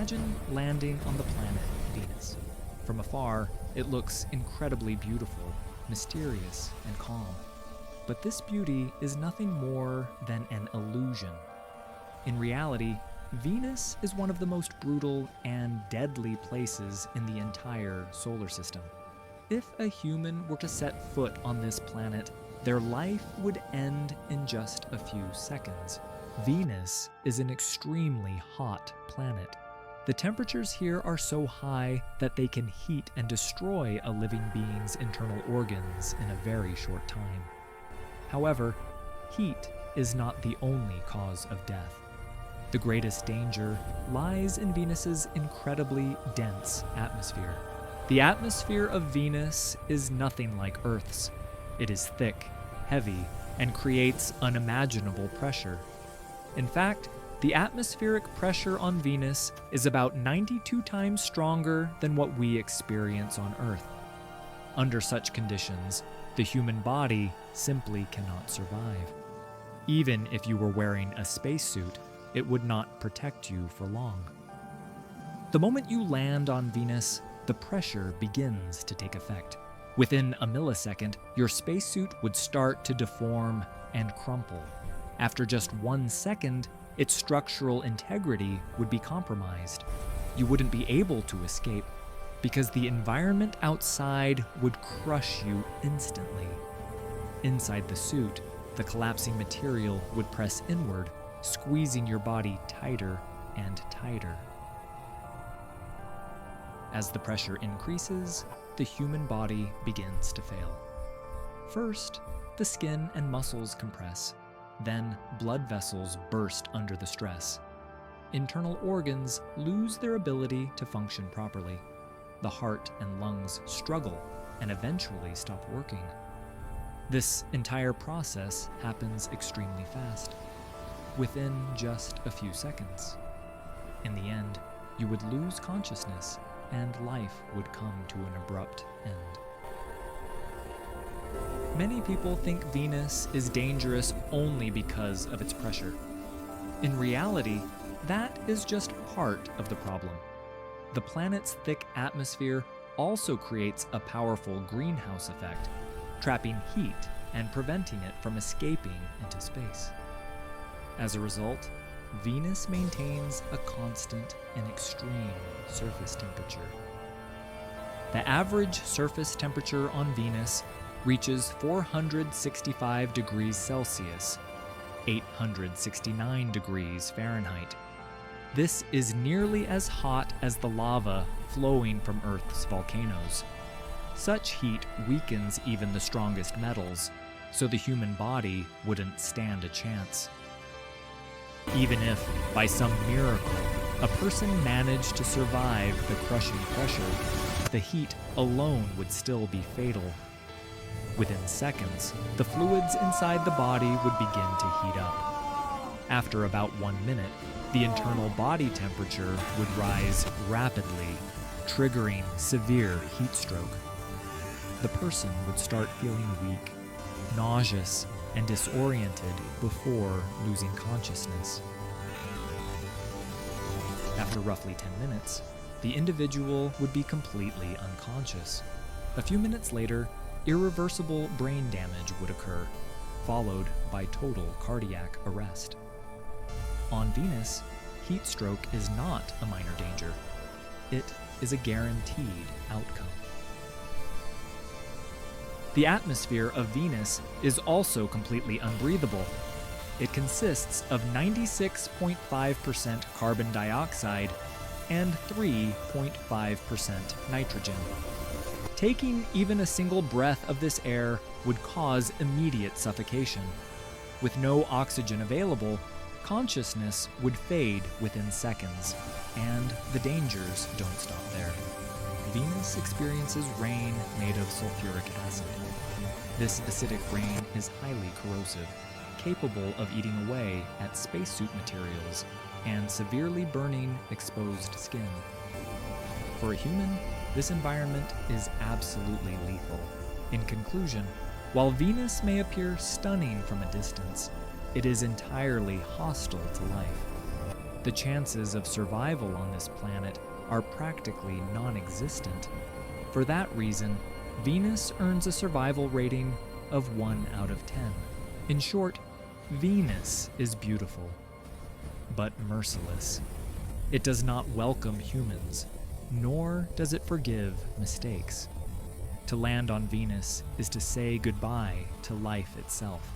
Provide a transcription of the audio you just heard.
Imagine landing on the planet Venus. From afar, it looks incredibly beautiful, mysterious, and calm. But this beauty is nothing more than an illusion. In reality, Venus is one of the most brutal and deadly places in the entire solar system. If a human were to set foot on this planet, their life would end in just a few seconds. Venus is an extremely hot planet. The temperatures here are so high that they can heat and destroy a living being's internal organs in a very short time. However, heat is not the only cause of death. The greatest danger lies in Venus's incredibly dense atmosphere. The atmosphere of Venus is nothing like Earth's. It is thick, heavy, and creates unimaginable pressure. In fact, the atmospheric pressure on Venus is about 92 times stronger than what we experience on Earth. Under such conditions, the human body simply cannot survive. Even if you were wearing a spacesuit, it would not protect you for long. The moment you land on Venus, the pressure begins to take effect. Within a millisecond, your spacesuit would start to deform and crumple. After just 1 second, its structural integrity would be compromised. You wouldn't be able to escape because the environment outside would crush you instantly. Inside the suit, the collapsing material would press inward, squeezing your body tighter and tighter. As the pressure increases, the human body begins to fail. First, the skin and muscles compress. Then, blood vessels burst under the stress. Internal organs lose their ability to function properly. The heart and lungs struggle and eventually stop working. This entire process happens extremely fast, within just a few seconds. In the end, you would lose consciousness and life would come to an abrupt end. Many people think Venus is dangerous only because of its pressure. In reality, that is just part of the problem. The planet's thick atmosphere also creates a powerful greenhouse effect, trapping heat and preventing it from escaping into space. As a result, Venus maintains a constant and extreme surface temperature. The average surface temperature on Venus reaches 465 degrees Celsius, 869 degrees Fahrenheit. This is nearly as hot as the lava flowing from Earth's volcanoes. Such heat weakens even the strongest metals, so the human body wouldn't stand a chance. Even if, by some miracle, a person managed to survive the crushing pressure, the heat alone would still be fatal. Within seconds, the fluids inside the body would begin to heat up. After about 1 minute, the internal body temperature would rise rapidly, triggering severe heat stroke. The person would start feeling weak, nauseous, and disoriented before losing consciousness. After roughly 10 minutes, the individual would be completely unconscious. A few minutes later, irreversible brain damage would occur, followed by total cardiac arrest. On Venus, heat stroke is not a minor danger. It is a guaranteed outcome. The atmosphere of Venus is also completely unbreathable. It consists of 96.5% carbon dioxide and 3.5% nitrogen. Taking even a single breath of this air would cause immediate suffocation. With no oxygen available, consciousness would fade within seconds, and the dangers don't stop there. Venus experiences rain made of sulfuric acid. This acidic rain is highly corrosive, capable of eating away at spacesuit materials and severely burning exposed skin. For a human, this environment is absolutely lethal. In conclusion, while Venus may appear stunning from a distance, it is entirely hostile to life. The chances of survival on this planet are practically non-existent. For that reason, Venus earns a survival rating of 1 out of 10. In short, Venus is beautiful, but merciless. It does not welcome humans, nor does it forgive mistakes. To land on Venus is to say goodbye to life itself.